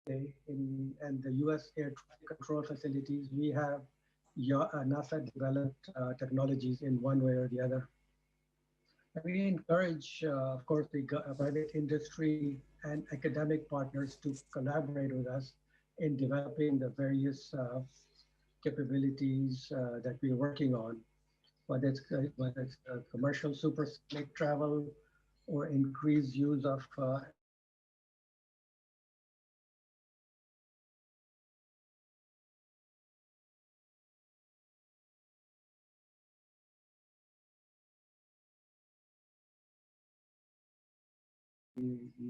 and the US air traffic control facilities, we have NASA developed technologies in one way or the other. And we encourage, of course, the private industry and academic partners to collaborate with us in developing the various capabilities that we're working on, whether it's commercial supersonic travel or increased use of the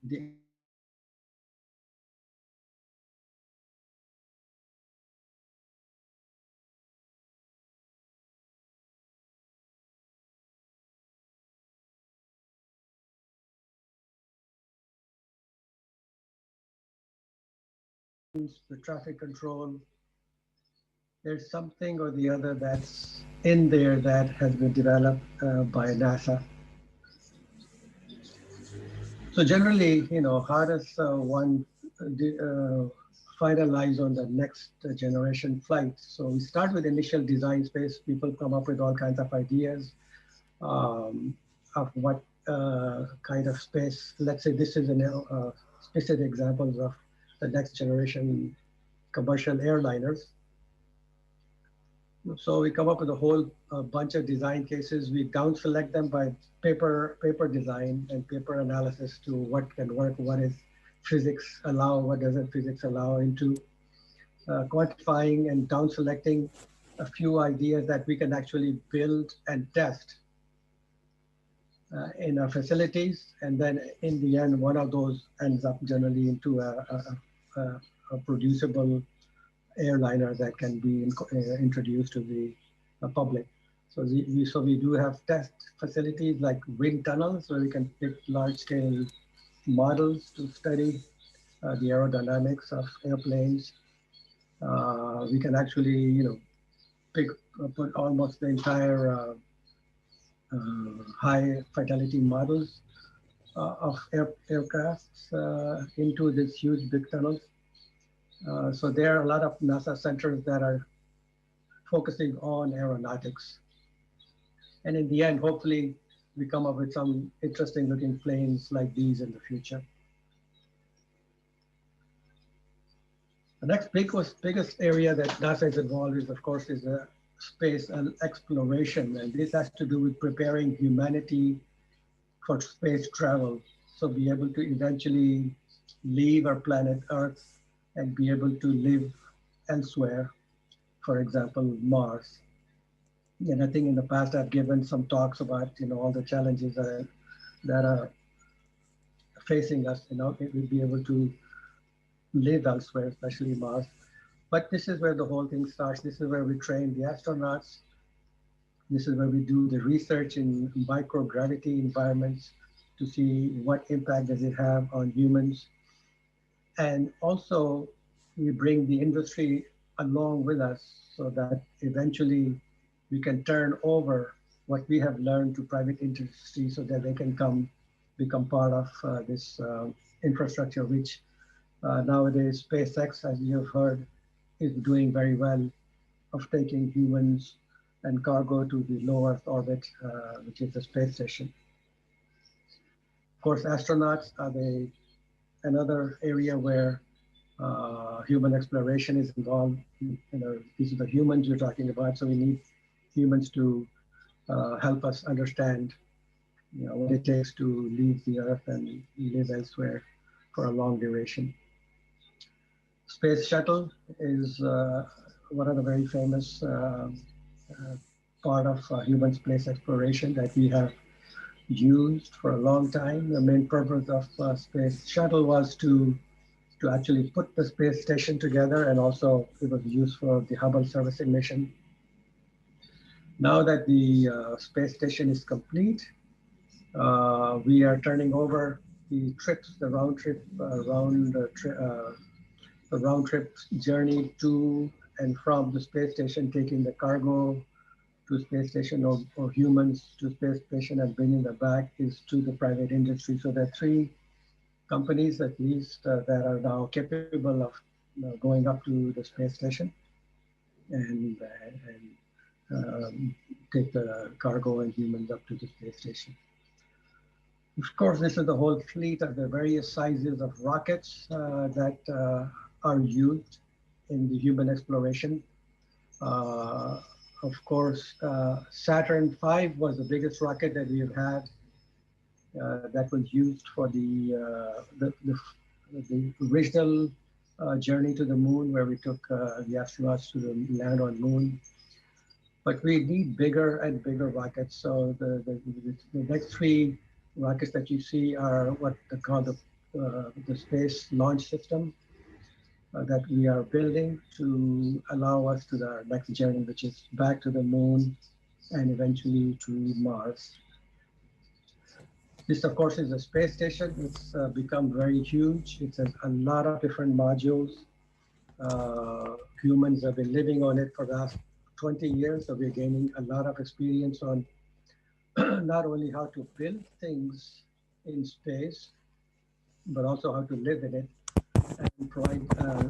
the the traffic control. There's something or the other that's in there that has been developed by NASA. So generally, how does one finalize on the next generation flight? So we start with initial design space. People come up with all kinds of ideas of what kind of space. Let's say this is specific examples of the next generation commercial airliners. So we come up with a whole bunch of design cases. We down select them by paper design and paper analysis to what can work, what is physics allow, what doesn't physics allow, into quantifying and down selecting a few ideas that we can actually build and test in our facilities. And then in the end, one of those ends up generally into a producible airliner that can be introduced to the public. So we do have test facilities like wind tunnels where we can pick large scale models to study the aerodynamics of airplanes. We can actually, pick put almost the entire high fidelity models of aircrafts into these huge big tunnels. So there are a lot of NASA centers that are focusing on aeronautics. And in the end, hopefully, we come up with some interesting looking planes like these in the future. The next biggest area that NASA is involved is, of course, is space and exploration. And this has to do with preparing humanity for space travel. So be able to eventually leave our planet Earth and be able to live elsewhere, for example, Mars. And I think in the past I've given some talks about all the challenges that are facing us. We'll be able to live elsewhere, especially Mars. But this is where the whole thing starts. This is where we train the astronauts. This is where we do the research in microgravity environments to see what impact does it have on humans. And also we bring the industry along with us so that eventually we can turn over what we have learned to private industry so that they can become part of this infrastructure, which nowadays SpaceX, as you've heard, is doing very well of taking humans and cargo to the low Earth orbit, which is the space station. Of course, astronauts are another area where human exploration is involved. These are the humans we're talking about, so we need humans to help us understand what it takes to leave the Earth and live elsewhere for a long duration. Space Shuttle is one of the very famous part of human space exploration that we have used for a long time. The main purpose of Space Shuttle was to actually put the space station together, and also it was used for the Hubble servicing mission. Now that the space station is complete, we are turning over the trips, the round trip journey to and from the space station, taking the cargo to space station or humans to space station and bringing them back is to the private industry. So there are three companies, at least, that are now capable of going up to the space station and take the cargo and humans up to the space station. Of course, this is the whole fleet of the various sizes of rockets that are used in the human exploration. Of course, Saturn V was the biggest rocket that we have had that was used for the original journey to the moon, where we took the astronauts to the land on moon. But we need bigger and bigger rockets. So the next three rockets that you see are what they call the Space Launch System that we are building to allow us to the next journey, which is back to the moon and eventually to Mars. This, of course, is a space station. It's become very huge. It has a lot of different modules. Humans have been living on it for the last 20 years, so we're gaining a lot of experience on not only how to build things in space, but also how to live in it and provide a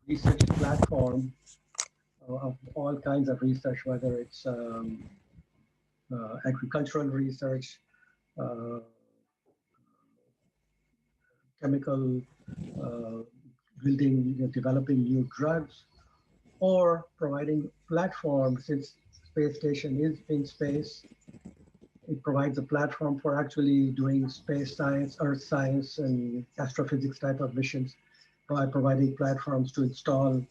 research platform of all kinds of research, whether it's agricultural research, chemical, building, developing new drugs, or providing platforms. Since space station is in space, it provides a platform for actually doing space science, earth science, and astrophysics type of missions by providing platforms to install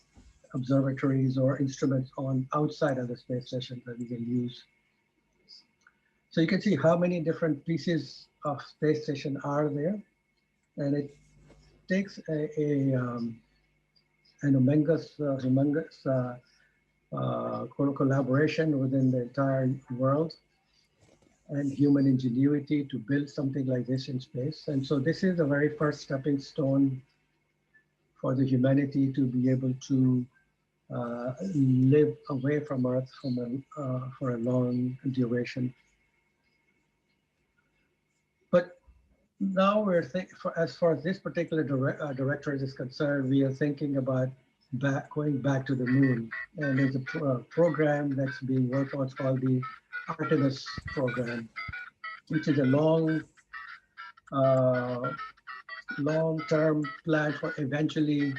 observatories or instruments on outside of the space station that we can use. So you can see how many different pieces of space station are there, and it takes an humongous collaboration within the entire world and human ingenuity to build something like this in space. And so this is the very first stepping stone for the humanity to be able to live away from Earth for a long duration. But now we're thinking, as far as this particular directorate is concerned, we are thinking about going back to the moon. And there's a program that's being worked on. It's called the Artemis program, which is a long-term plan for eventually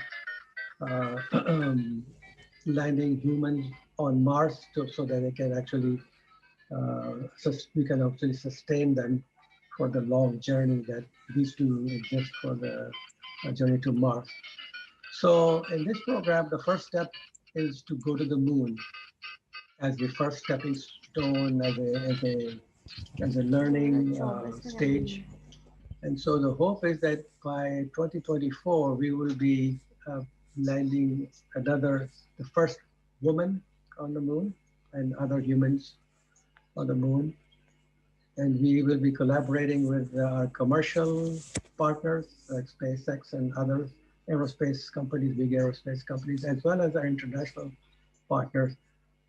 landing humans on Mars so that they can actually, we can actually sustain them for the long journey that these two exist for the journey to Mars. So in this program, the first step is to go to the moon as the first stepping stone, as a learning stage. And so the hope is that by 2024, we will be landing the first woman on the moon and other humans on the moon. And we will be collaborating with our commercial partners like SpaceX and other aerospace companies, big aerospace companies, as well as our international partners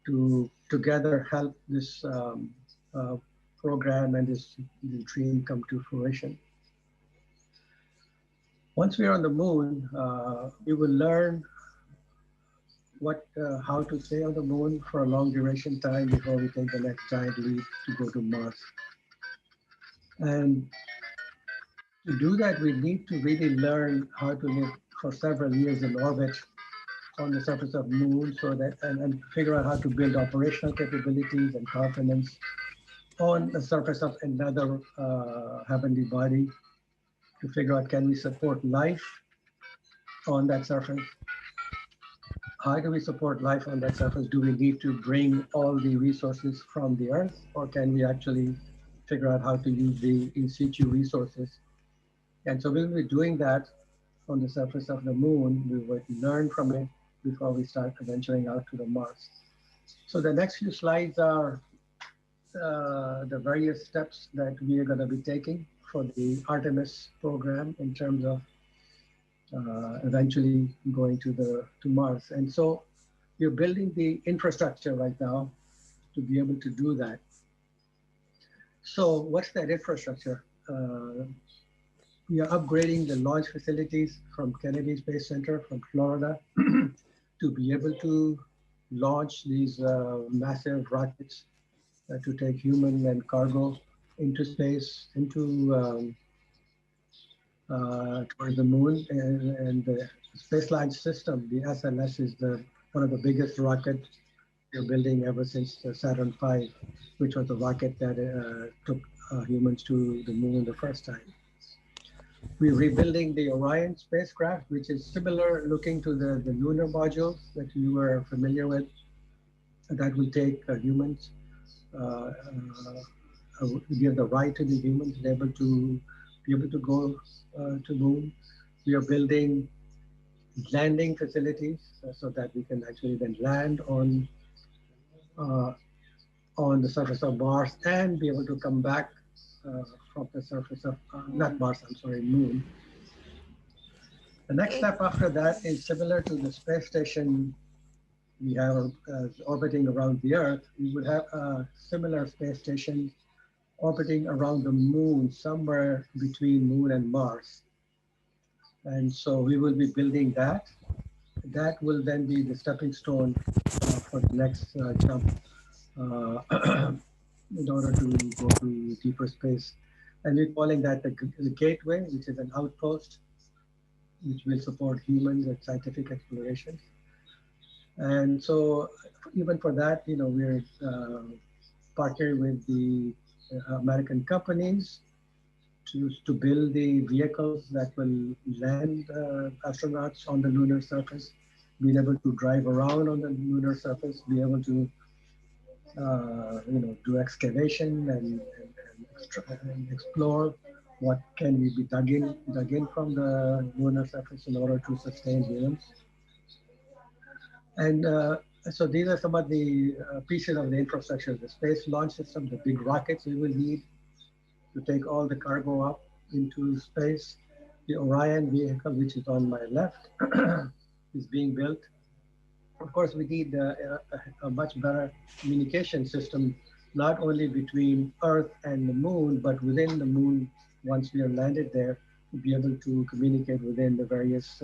to together help this program and this dream come to fruition. Once we are on the moon, we will learn how to stay on the moon for a long duration time before we take the next giant leap to go to Mars. And to do that, we need to really learn how to live for several years in orbit on the surface of the moon, so that and figure out how to build operational capabilities and confidence on the surface of another heavenly body, to figure out, can we support life on that surface? How do we support life on that surface? Do we need to bring all the resources from the Earth, or can we actually figure out how to use the in situ resources? And so we'll be doing that on the surface of the moon. We would learn from it before we start venturing out to the Mars. So the next few slides are the various steps that we are going to be taking for the Artemis program in terms of eventually going to Mars. And so we're building the infrastructure right now to be able to do that. So what's that infrastructure? we are upgrading the launch facilities from Kennedy Space Center from Florida to be able to launch these massive rockets to take human and cargo into space, into towards the moon. And the Space Launch System, the SLS, is one of the biggest rockets we're building ever since Saturn V, which was the rocket that took humans to the moon the first time. We're rebuilding the Orion spacecraft, which is similar looking to the lunar modules that you were familiar with. That will take humans, give the ride to the humans, be able to go to moon. We are building landing facilities so that we can actually then land on the surface of Mars and be able to come back from the surface of, not Mars, I'm sorry, moon. The next step after that is similar to the space station we have orbiting around the Earth. We would have a similar space station orbiting around the moon, somewhere between moon and Mars. And so we will be building that. That will then be the stepping stone for the next jump in order to go to deeper space. And we're calling that the gateway, which is an outpost, which will support humans and scientific exploration. And so even for that, we're partnering with the American companies to build the vehicles that will land astronauts on the lunar surface, being able to drive around on the lunar surface, be able to do excavation and explore what can be dug in from the lunar surface in order to sustain humans. And so these are some of the pieces of the infrastructure: the space launch system, the big rockets we will need to take all the cargo up into space. The Orion vehicle, which is on my left, is being built. Of course, we need a much better communication system, not only between Earth and the moon, but within the moon. Once we are landed there, to be able to communicate within the various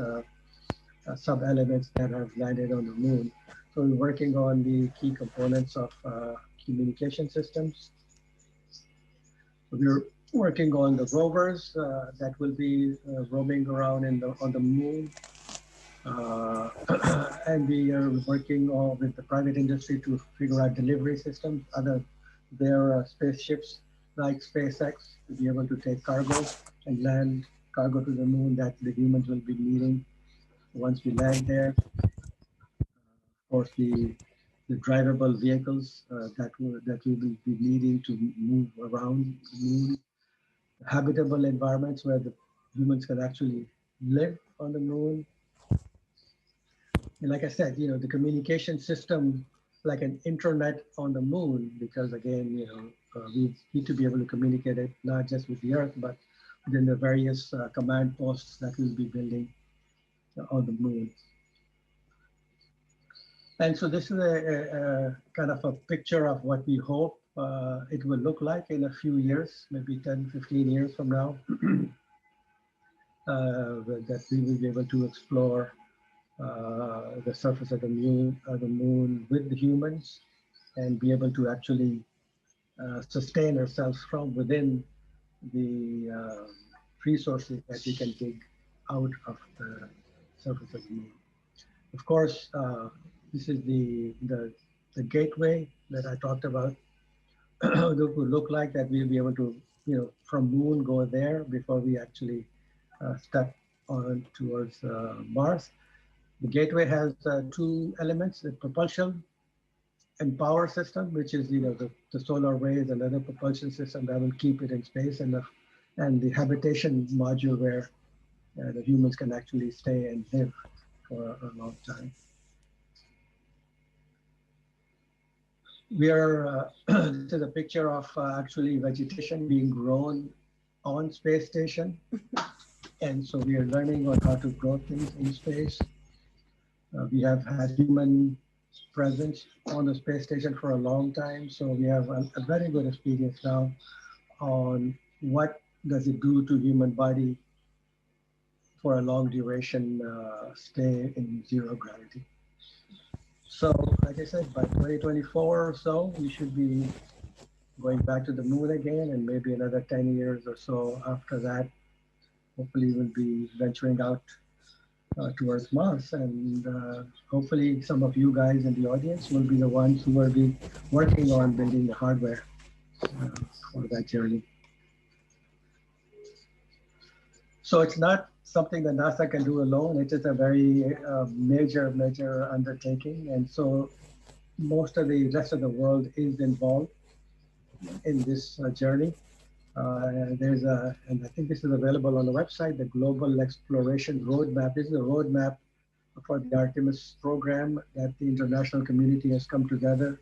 sub-elements that have landed on the moon. So we're working on the key components of communication systems. We're working on the rovers that will be roaming around on the moon. And we are working with the private industry to figure out delivery systems, their spaceships like SpaceX, to be able to take cargo and land cargo to the moon that the humans will be needing once we land there. Of course, the drivable vehicles that we will be needing to move around the moon, habitable environments where the humans can actually live on the moon. And like I said, the communication system, like an intranet on the moon, because again, we need to be able to communicate it not just with the Earth, but within the various command posts that we'll be building on the moon. And so this is a kind of a picture of what we hope it will look like in a few years, maybe 10, 15 years from now, that we will be able to explore the surface of the moon with the humans and be able to actually sustain ourselves from within the resources that we can dig out of the surface of the moon. Of course, this is the gateway that I talked about. It would look like that we'll be able to, from moon go there before we actually step on towards Mars. The gateway has two elements: the propulsion and power system, which is the solar rays and other propulsion system that will keep it in space, and the habitation module where the humans can actually stay and live for a long time. We are this is a picture of actually vegetation being grown on space station, and so we are learning on how to grow things in space. We have had human presence on the space station for a long time, so we have a very good experience now on what does it do to human body for a long duration stay in zero gravity. So, like I said, by 2024 or so, we should be going back to the moon again, and maybe another 10 years or so after that, hopefully we'll be venturing out towards Mars. And hopefully some of you guys in the audience will be the ones who will be working on building the hardware for that journey. So it's not something that NASA can do alone. It is a very major undertaking. And so most of the rest of the world is involved in this journey. And I think this is available on the website, the Global Exploration Roadmap. This is a roadmap for the Artemis program that the international community has come together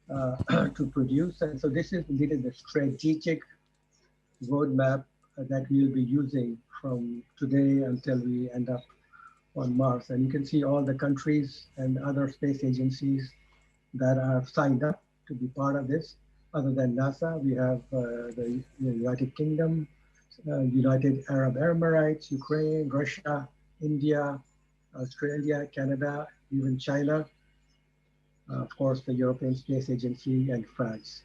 to produce. And so this is indeed the strategic roadmap that we'll be using from today until we end up on Mars. And you can see all the countries and other space agencies that have signed up to be part of this. Other than NASA, we have the United Kingdom, United Arab Emirates, Ukraine, Russia, India, Australia, Canada, even China, of course, the European Space Agency, and France.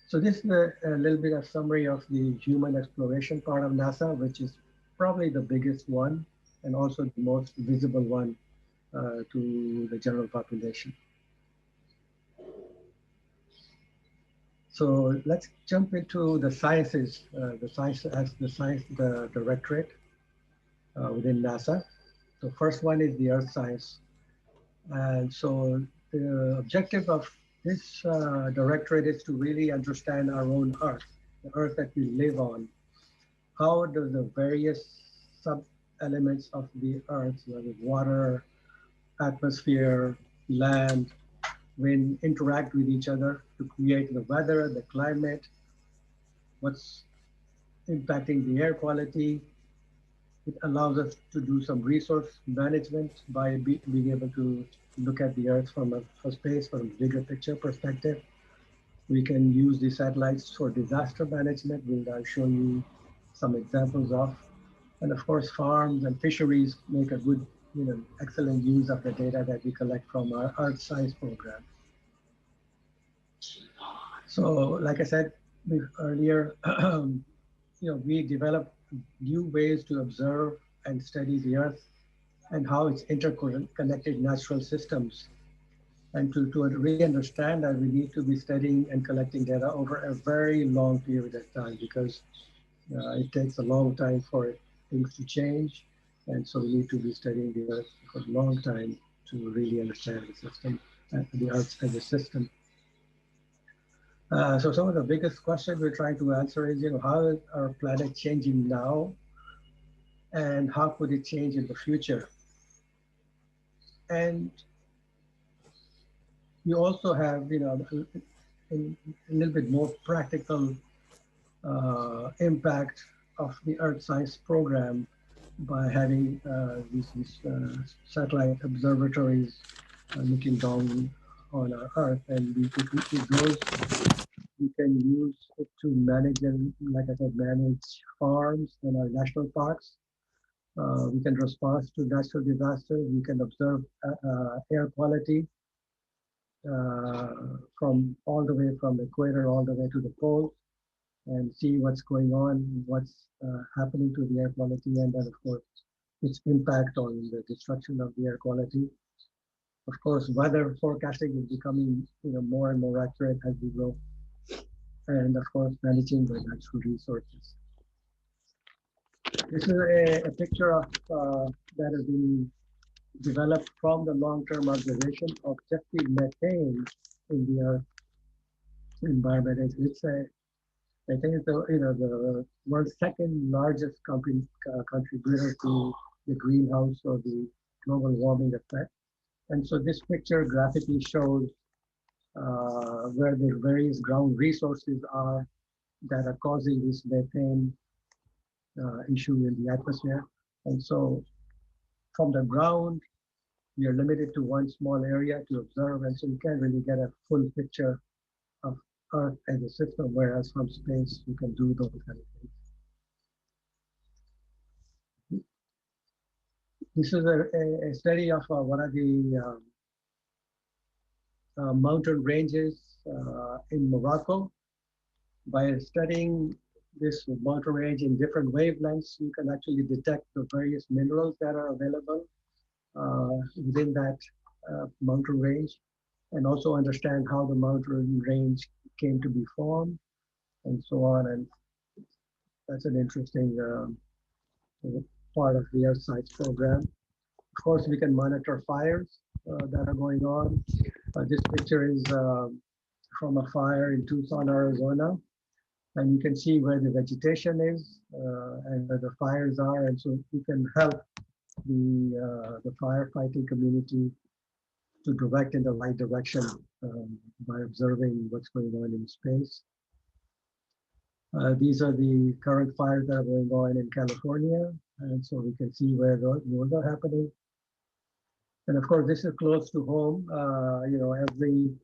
So this is a little bit of summary of the human exploration part of NASA, which is probably the biggest one and also the most visible one to the general population. So let's jump into the sciences, the science directorate within NASA. The first one is the Earth science. And so the objective of this directorate is to really understand our own Earth, the Earth that we live on. How do the various sub-elements of the Earth, whether water, atmosphere, land, wind, interact with each other to create the weather, the climate, what's impacting the air quality. It allows us to do some resource management by being able to look at the Earth from a space, from a bigger picture perspective. We can use the satellites for disaster management, which I'll show you some examples of. And of course, farms and fisheries make a good, excellent use of the data that we collect from our Earth science program. So, like I said earlier, we developed new ways to observe and study the Earth and how it's interconnected natural systems. And to really understand that, we need to be studying and collecting data over a very long period of time, because it takes a long time for things to change. And so we need to be studying the Earth for a long time to really understand the system, the Earth as a system. So some of the biggest questions we're trying to answer is, how is our planet changing now? And how could it change in the future? And you also have, a little bit more practical impact of the Earth Science program by having these satellite observatories looking down on our Earth, and those we can use it to manage, and like I said, manage farms and our national parks. We can respond to natural disasters. We can observe air quality from all the way from the equator all the way to the pole, and see what's going on, what's happening to the air quality, and then of course its impact on the destruction of the air quality. Of course, weather forecasting is becoming more and more accurate as we go, and of course managing the natural resources. This is a picture of that has been developed from the long-term observation of just the methane in the Earth environment. I think it's the world's second largest contributor to the greenhouse or the global warming effect. And so this picture graphically shows where the various ground resources are that are causing this methane issue in the atmosphere. And so from the ground, we are limited to one small area to observe, and so you can't really get a full picture of Earth as a system, whereas from space, you can do those kind of things. This is a study of one of the mountain ranges in Morocco. By studying this mountain range in different wavelengths, you can actually detect the various minerals that are available within that mountain range, and also understand how the mountain range came to be formed, and so on. And that's an interesting part of the Earth Science program. Of course, we can monitor fires that are going on. This picture is from a fire in Tucson, Arizona. And you can see where the vegetation is and where the fires are. And so you can help the firefighting community to direct in the right direction by observing what's going on in space. These are the current fires that are going on in California. And so we can see where those are happening. And of course, this is close to home. Every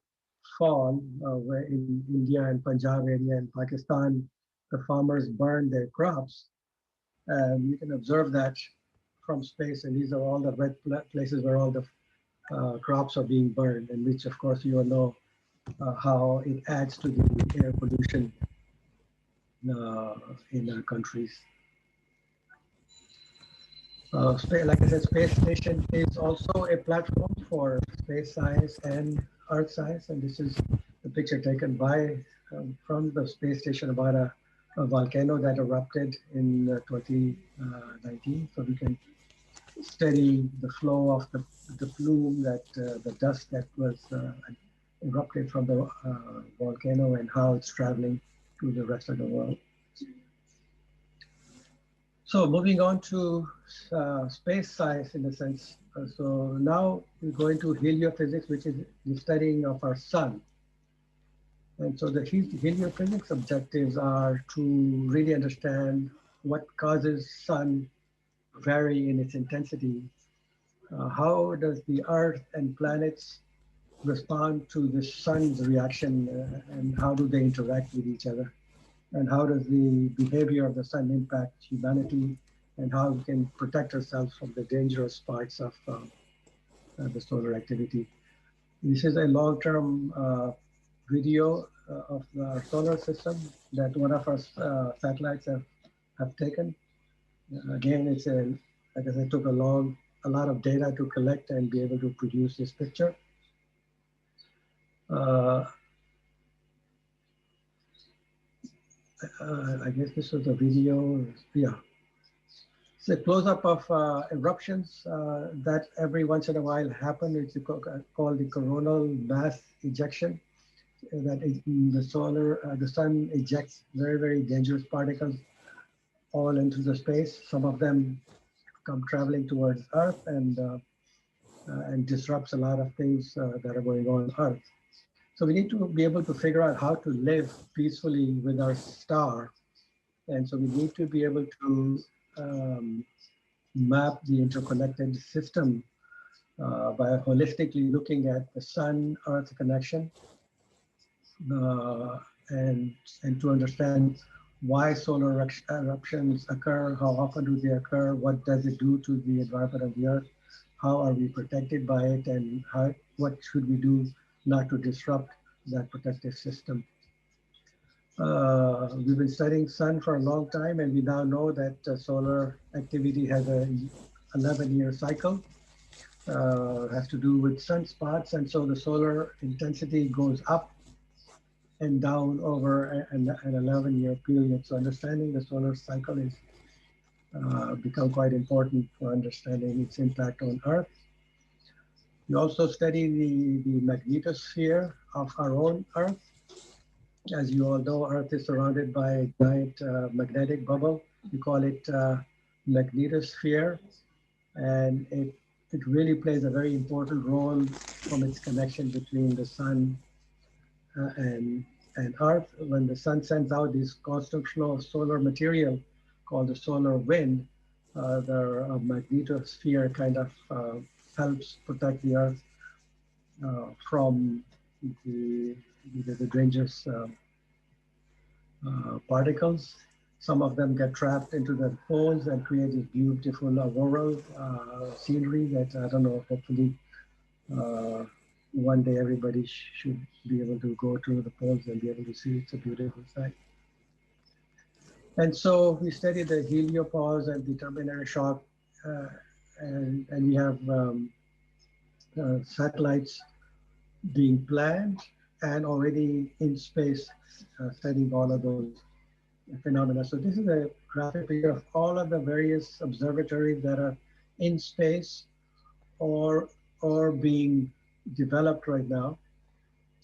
fall where in India and Punjab area and Pakistan, the farmers burn their crops. And you can observe that from space. And these are all the red places where all the crops are being burned, and which, of course, you all know how it adds to the air pollution in our countries. Like I said, space station is also a platform for space science and earth science. And this is the picture taken by from the space station about a volcano that erupted in 2019. So we can study the flow of the plume, that the dust that was erupted from the volcano, and how it's traveling to the rest of the world. So moving on to space science in a sense. So now we go into heliophysics, which is the studying of our sun. And so the heliophysics objectives are to really understand what causes sun vary in its intensity. How does the Earth and planets respond to the sun's reaction, and how do they interact with each other? And how does the behavior of the sun impact humanity, and how we can protect ourselves from the dangerous parts of the solar activity. This is a long-term video of the solar system that one of our satellites have taken. Again, it's like I said, took a lot of data to collect and be able to produce this picture. I guess this was a video, yeah. It's a close-up of eruptions that every once in a while happen. It's called the coronal mass ejection. That the sun ejects very, very dangerous particles all into the space. Some of them come traveling towards Earth and disrupts a lot of things that are going on Earth. So we need to be able to figure out how to live peacefully with our star. And so we need to be able to map the interconnected system by holistically looking at the sun-Earth connection and to understand why solar eruptions occur, how often do they occur, what does it do to the environment of the Earth, how are we protected by it, and what should we do not to disrupt that protective system. We've been studying sun for a long time, and we now know that solar activity has a 11-year cycle. Has to do with sunspots, and so the solar intensity goes up and down over an 11-year period. So understanding the solar cycle is become quite important for understanding its impact on Earth. We also study the magnetosphere of our own Earth. As you all know, Earth is surrounded by a giant magnetic bubble. We call it magnetosphere, and it really plays a very important role from its connection between the sun and Earth. When the sun sends out this constant flow of solar material called the solar wind, the magnetosphere kind of helps protect the Earth from the dangerous particles. Some of them get trapped into the poles and create this beautiful auroral scenery that I don't know, hopefully one day everybody should be able to go to the poles and be able to see. It's a beautiful sight. And so we study the heliopause and the terminary shock, and we have satellites being planned and already in space studying all of those phenomena. So this is a graphic figure of all of the various observatories that are in space or being developed right now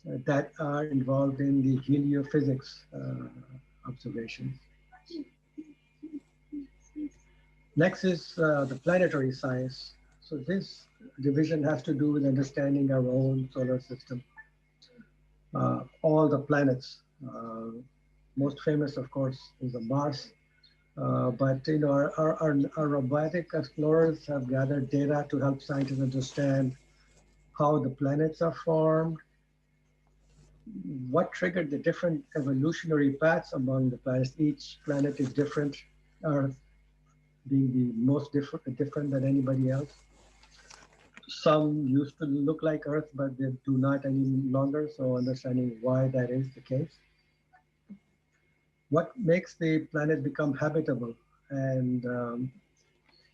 that are involved in the heliophysics observations. Next is the planetary science. So this division has to do with understanding our own solar system, all the planets. Most famous, of course, is the Mars. But you know, our robotic explorers have gathered data to help scientists understand how the planets are formed, what triggered the different evolutionary paths among the planets. Each planet is different, Earth being the most different than anybody else. Some used to look like Earth, but they do not any longer. So understanding why that is the case. What makes the planet become habitable? And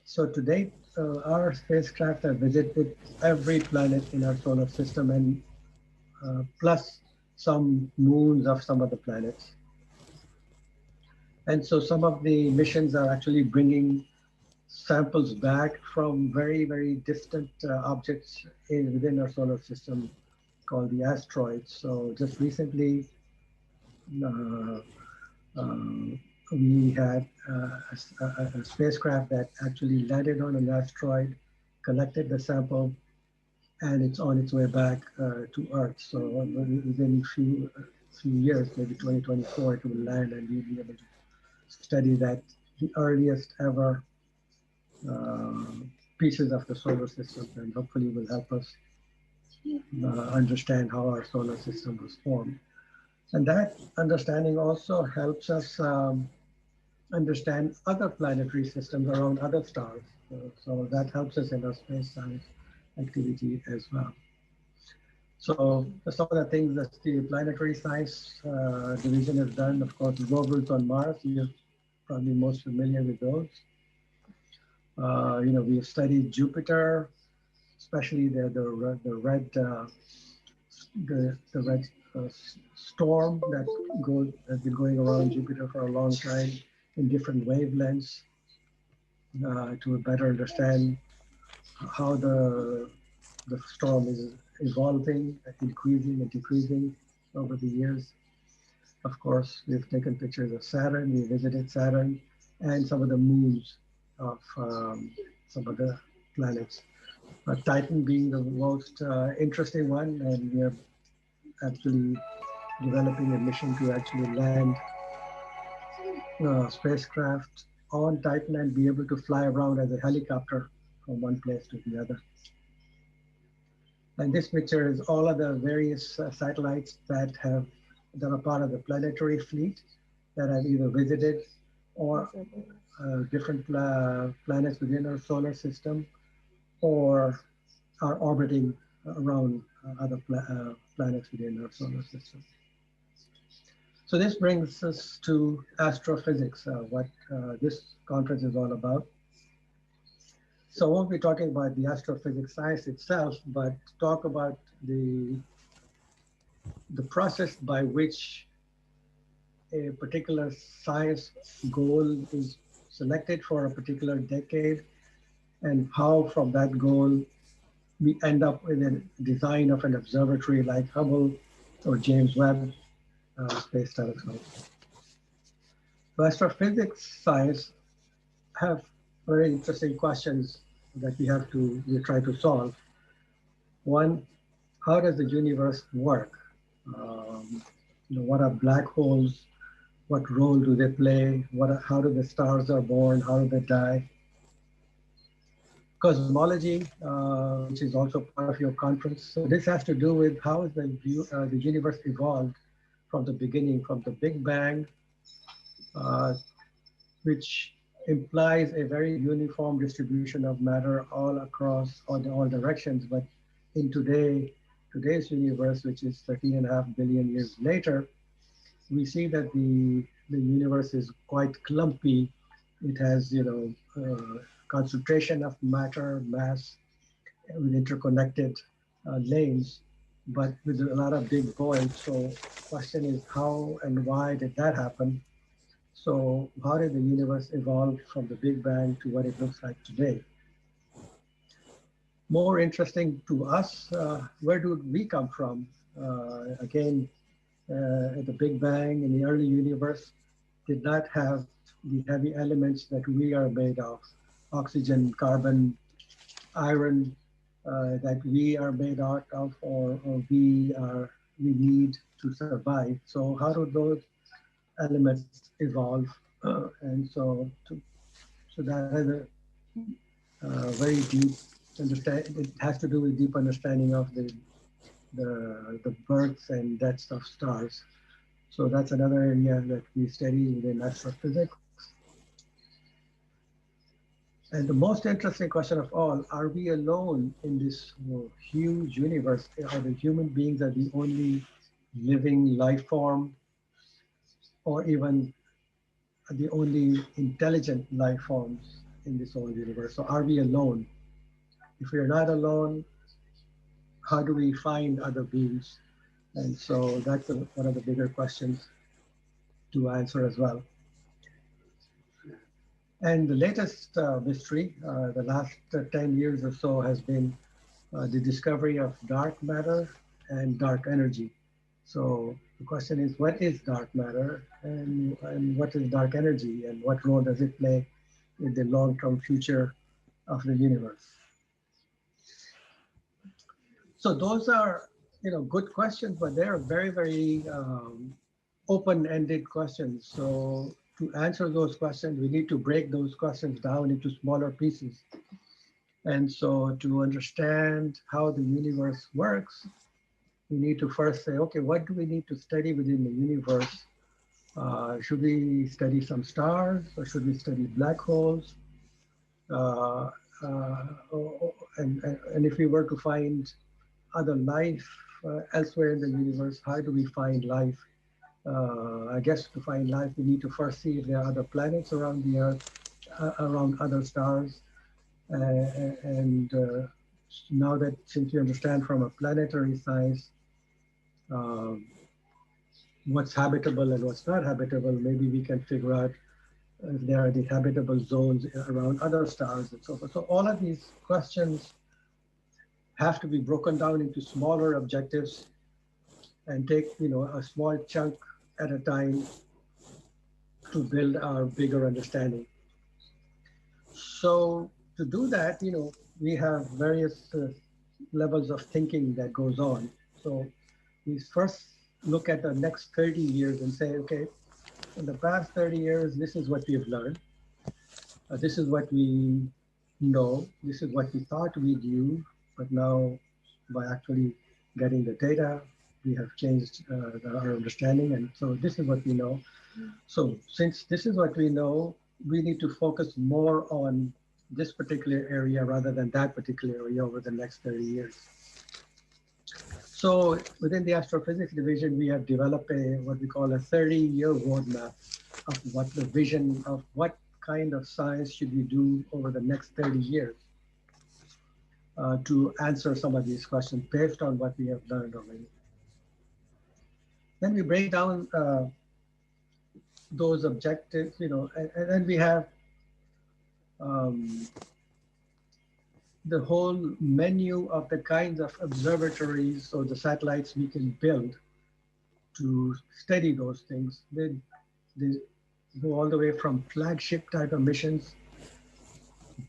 so to date, our spacecraft have visited every planet in our solar system and plus some moons of some of the planets. And so some of the missions are actually bringing samples back from very, very distant objects within our solar system called the asteroids. So just recently, we had a spacecraft that actually landed on an asteroid, collected the sample, and it's on its way back to Earth. So within a few years, maybe 2024, it will land and we'll be able to study that, the earliest ever pieces of the solar system, and hopefully will help us understand how our solar system was formed. And that understanding also helps us understand other planetary systems around other stars. So that helps us in our space science activity as well. So some of the things that the planetary science division has done, of course, rovers on Mars, you're probably most familiar with those. You know, we have studied Jupiter, especially the red storm that's been going around Jupiter for a long time in different wavelengths to better understand how the storm is evolving, increasing and decreasing over the years. Of course, we've taken pictures of Saturn, we visited Saturn, and some of the moons of some of the planets. Titan being the most interesting one, and we are actually developing a mission to actually land spacecraft on Titan and be able to fly around as a helicopter from one place to the other. And this picture is all of the various satellites that are part of the planetary fleet that have either visited or different planets within our solar system or are orbiting around other planets within our solar system. So this brings us to astrophysics, what this conference is all about. So I won't be talking about the astrophysics science itself, but talk about the process by which a particular science goal is selected for a particular decade, and how from that goal we end up with a design of an observatory like Hubble or James Webb Space Telescope. So astrophysics science have very interesting questions that we try to solve. One, how does the universe work? You know, what are black holes? What role do they play? How do the stars are born? How do they die? Cosmology, which is also part of your conference. So this has to do with how is the universe evolved from the beginning, from the Big Bang which implies a very uniform distribution of matter all across all directions. But in today's universe, which is 13.5 billion years later, we see that the universe is quite clumpy. It has, concentration of matter, mass, with interconnected lanes, but with a lot of big voids. So question is, how and why did that happen? So how did the universe evolve from the Big Bang to what it looks like today? More interesting to us, where do we come from? Again, at the Big Bang in the early universe did not have the heavy elements that we are made of, oxygen, carbon, iron, that we are made out of, or we need to survive. So how do those elements evolve? So that has a very deep understanding. It has to do with deep understanding of the births and deaths of stars. So that's another area that we study within astrophysics. And the most interesting question of all, are we alone in this huge universe? Are the human beings are the only living life form, or even the only intelligent life forms in this whole universe? So are we alone? If we are not alone, how do we find other beings? And so that's one of the bigger questions to answer as well. And the latest mystery, the last 10 years or so, has been the discovery of dark matter and dark energy. So the question is, what is dark matter and what is dark energy, and what role does it play in the long-term future of the universe? So those are, good questions, but they're very, very open-ended questions. So to answer those questions, we need to break those questions down into smaller pieces. And so to understand how the universe works, we need to first say, okay, what do we need to study within the universe? Should we study some stars, or should we study black holes? And if we were to find other life elsewhere in the universe, how do we find life? I guess to find life, we need to first see if there are other planets around the Earth, around other stars. And now that, since we understand from a planetary science what's habitable and what's not habitable, maybe we can figure out if there are the habitable zones around other stars and so forth. So all of these questions have to be broken down into smaller objectives and take, a small chunk at a time to build our bigger understanding. So to do that, we have various levels of thinking that goes on. So we first look at the next 30 years and say, okay, in the past 30 years, this is what we've learned. This is what we know. This is what we thought we knew, but now by actually getting the data, we have changed our understanding. And so this is what we know. So since this is what we know, we need to focus more on this particular area rather than that particular area over the next 30 years. So within the astrophysics division, we have developed what we call a 30-year roadmap of what the vision of what kind of science should we do over the next 30 years to answer some of these questions based on what we have learned already. Then we break down those objectives, and then we have the whole menu of the kinds of observatories or the satellites we can build to study those things. They go all the way from flagship type of missions,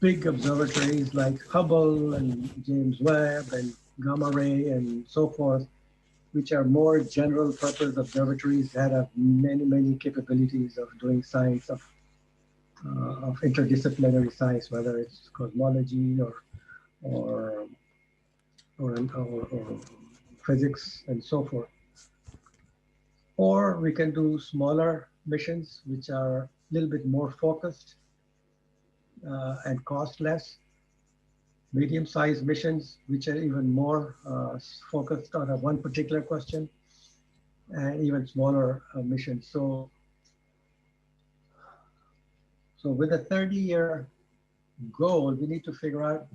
big observatories like Hubble and James Webb and Gamma Ray and so forth, which are more general purpose observatories that have many, many capabilities of doing science, of interdisciplinary science, whether it's cosmology or physics and so forth. Or we can do smaller missions, which are little bit more focused and cost less. Medium-sized missions, which are even more focused on a one particular question, and even smaller missions. So with a 30-year goal, we need to figure out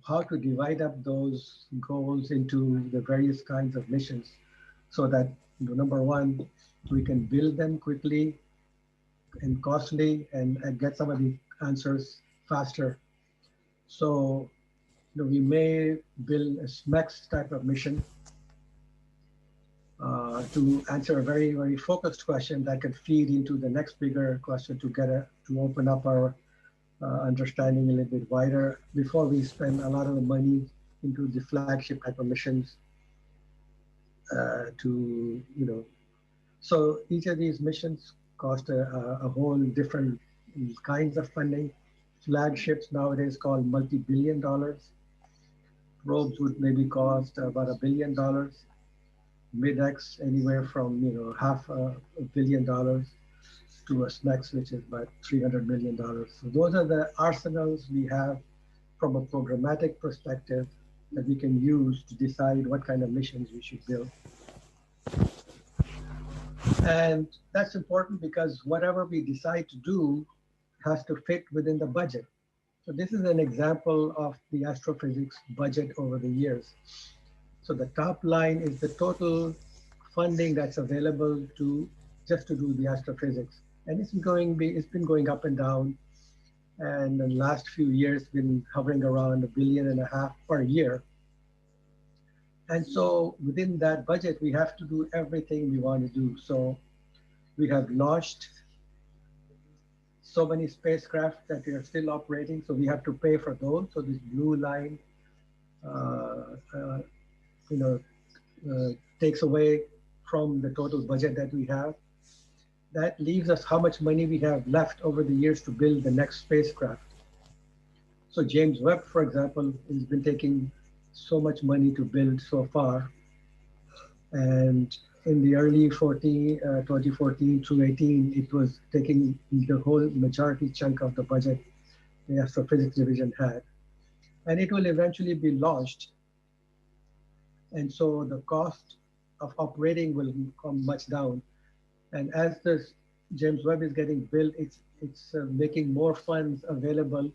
how to divide up those goals into the various kinds of missions so that, number one, we can build them quickly and costly and get some of the answers faster. So we may build a SMEX type of mission to answer a very, very focused question that could feed into the next bigger question to open up our understanding a little bit wider before we spend a lot of the money into the flagship type of missions so each of these missions cost a whole different kinds of funding. Flagships nowadays called multi-billion dollars. Probes would maybe cost about $1 billion. Mid-X anywhere from half a billion dollars to a SMEX, which is about $300 million. So those are the arsenals we have from a programmatic perspective that we can use to decide what kind of missions we should build. And that's important because whatever we decide to do has to fit within the budget. So this is an example of the astrophysics budget over the years. So the top line is the total funding that's available just to do the astrophysics. And it's been going up and down. And in the last few years, been hovering around $1.5 billion per year. And so within that budget, we have to do everything we want to do. So we have launched so many spacecraft that we are still operating. So we have to pay for those. So this blue line, takes away from the total budget that we have. That leaves us how much money we have left over the years to build the next spacecraft. So James Webb, for example, has been taking so much money to build so far. And in the early 2014 through 18, it was taking the whole majority chunk of the budget the astrophysics division had. And it will eventually be launched. And so the cost of operating will come much down. And as this James Webb is getting built, it's making more funds available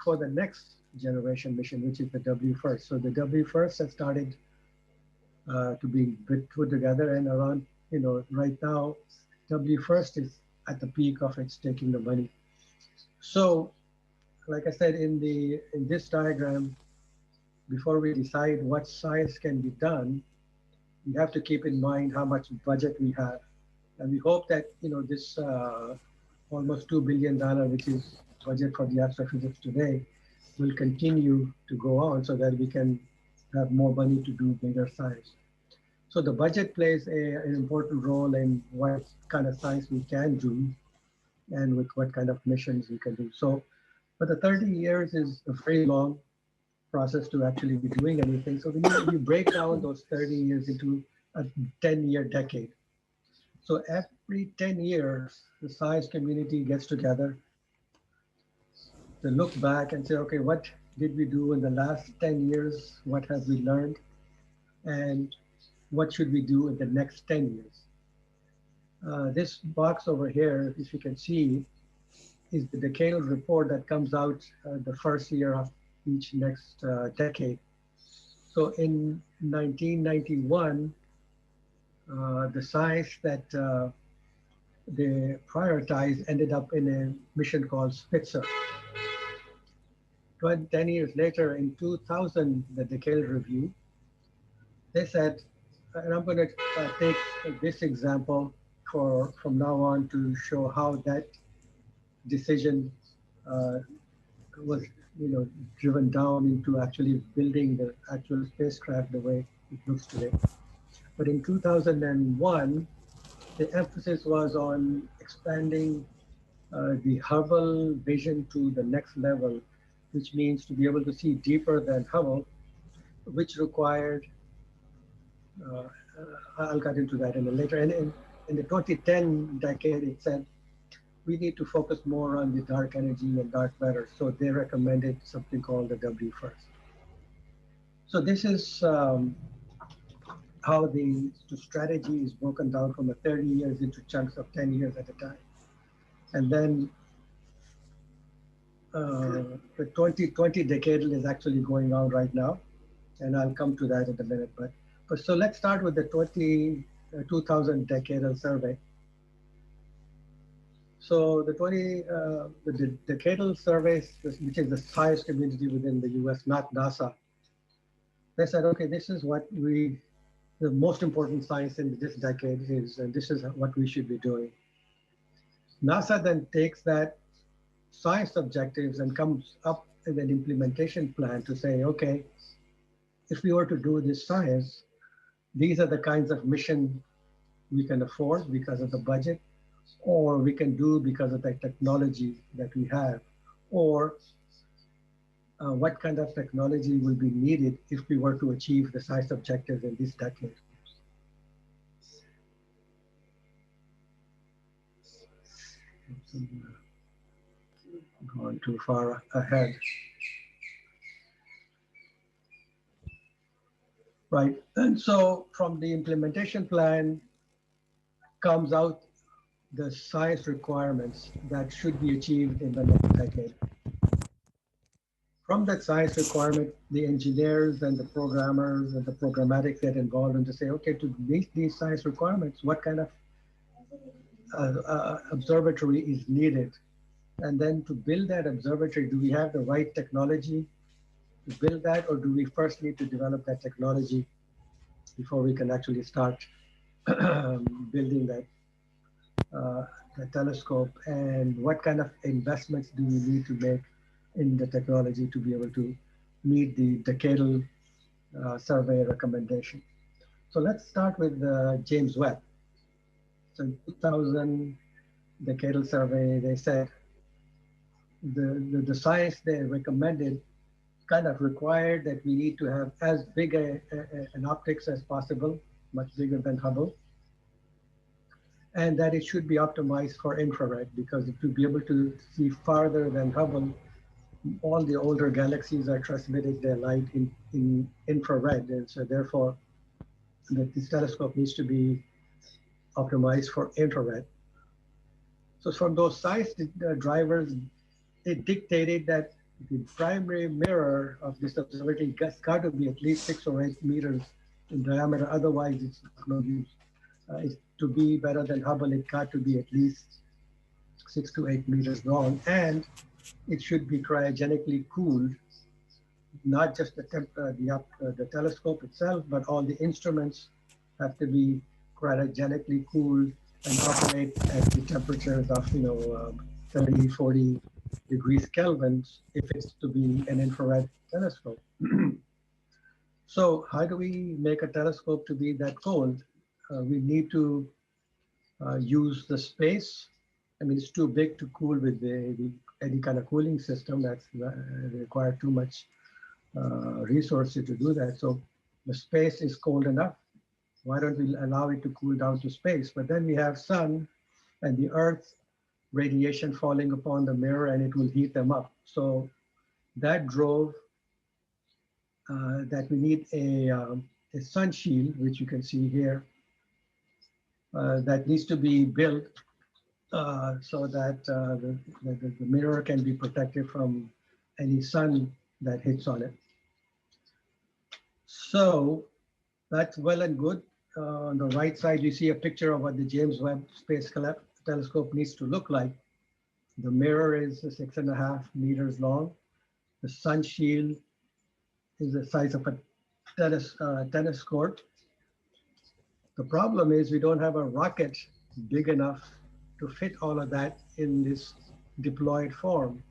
for the next generation mission, which is the WFIRST. So the WFIRST has started to be put together, and around, right now, WFIRST is at the peak of its taking the money. So, like I said, in this diagram, before we decide what science can be done, we have to keep in mind how much budget we have. And we hope that, this almost $2 billion, which is budget for the astrophysics today, will continue to go on so that we can have more money to do bigger science. So the budget plays an important role in what kind of science we can do and with what kind of missions we can do. So, but the 30 years is a very long process to actually be doing anything. So we break down those 30 years into a 10-year decade. So every 10 years, the science community gets together to look back and say, okay, what did we do in the last 10 years? What have we learned? And what should we do in the next 10 years? This box over here, if you can see, is the decadal report that comes out the first year of each next decade. So in 1991, the science that they prioritized ended up in a mission called Spitzer. 10 years later, in 2000, the decadal review, they said, and I'm going to take this example from now on to show how that decision was driven down into actually building the actual spacecraft the way it looks today. But in 2001, the emphasis was on expanding the Hubble vision to the next level, which means to be able to see deeper than Hubble, which required, I'll get into that in a later. And in the 2010 decade, it said we need to focus more on the dark energy and dark matter. So they recommended something called the W first. So this is how the strategy is broken down from a 30 years into chunks of 10 years at a time. And then the 2020 decadal is actually going on right now, and I'll come to that in a minute. But so let's start with the 2000 decadal survey. So the decadal survey, which is the science community within the US, not NASA, they said, okay, this is what the most important science in this decade is, and this is what we should be doing. NASA then takes that science objectives and comes up with an implementation plan to say, okay, if we were to do this science, these are the kinds of mission we can afford because of the budget, or we can do because of the technology that we have, or what kind of technology will be needed if we were to achieve the science objectives in this decade. Gone too far ahead. Right, and so from the implementation plan comes out the science requirements that should be achieved in the next decade. From that science requirement, the engineers and the programmers and the programmatics get involved and to say, okay, to meet these science requirements, what kind of observatory is needed? And then to build that observatory, do we have the right technology to build that, or do we first need to develop that technology before we can actually start building that the telescope, and what kind of investments do we need to make in the technology to be able to meet the decadal survey recommendation. So let's start with James Webb. So in 2000 decadal survey, they said the science they recommended kind of required that we need to have as big an optics as possible, much bigger than Hubble, and that it should be optimized for infrared, because to be able to see farther than Hubble, all the older galaxies are transmitting their light in infrared, and so therefore this telescope needs to be optimized for infrared. So from those science drivers, it dictated that the primary mirror of this observatory has got to be at least 6 or 8 meters in diameter, otherwise it's no use. To be better than Hubble, it got to be at least 6 to 8 meters long, and it should be cryogenically cooled, not just the telescope itself, but all the instruments have to be cryogenically cooled and operate at the temperatures of 30, 40 degrees Kelvin if it's to be an infrared telescope. So how do we make a telescope to be that cold? We need to use the space. I mean, it's too big to cool with any kind of cooling system. That's require too much resources to do that. So the space is cold enough. Why don't we allow it to cool down to space? But then we have sun and the earth radiation falling upon the mirror, and it will heat them up. So that drove that we need a sun shield, which you can see here, that needs to be built so that the mirror can be protected from any sun that hits on it. So that's well and good. On the right side, you see a picture of what the James Webb Space Telescope needs to look like. The mirror is 6.5 meters long. The sun shield is the size of a tennis court. The problem is we don't have a rocket big enough to fit all of that in this deployed form.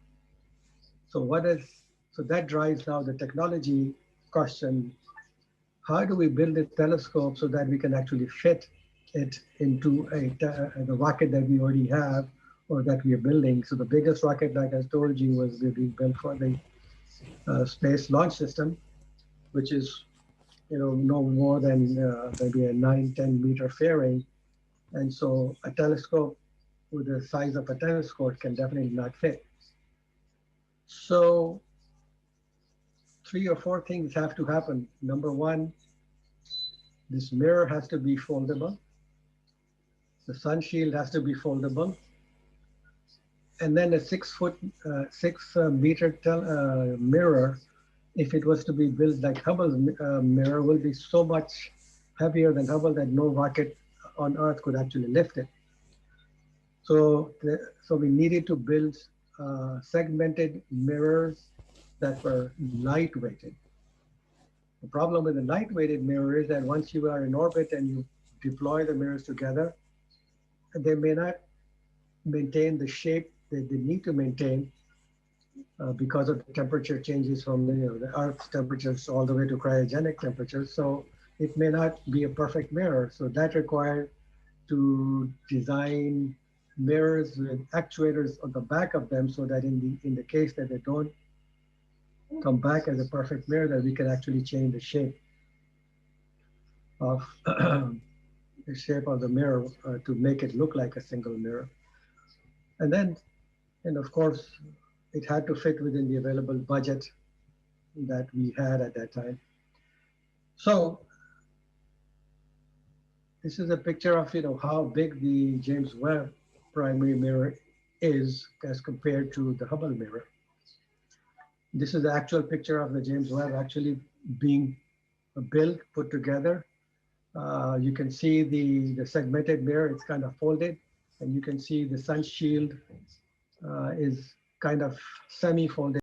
So that drives now the technology question. How do we build a telescope so that we can actually fit it into the rocket that we already have or that we are building? So the biggest rocket, like I told you, was being built for the Space Launch System, which is no more than maybe a 9-10 meter fairing. And so a telescope with the size of a tennis court can definitely not fit. So three or four things have to happen. Number one, this mirror has to be foldable. The sun shield has to be foldable. And then a 6 foot, 6 meter mirror, if it was to be built like Hubble's mirror, will be so much heavier than Hubble that no rocket on Earth could actually lift it. So we needed to build segmented mirrors that were light-weighted. The problem with the light-weighted mirror is that once you are in orbit and you deploy the mirrors together, they may not maintain the shape that they need to maintain because of the temperature changes from the Earth's temperatures all the way to cryogenic temperatures. So it may not be a perfect mirror. So that required to design mirrors with actuators on the back of them so that in the case that they don't come back as a perfect mirror, that we can actually change the shape of the shape of the mirror to make it look like a single mirror. And of course, it had to fit within the available budget that we had at that time. So this is a picture of how big the James Webb primary mirror is as compared to the Hubble mirror. This is the actual picture of the James Webb actually being built, put together. You can see the segmented mirror, it's kind of folded, and you can see the sun shield is kind of semi-folded.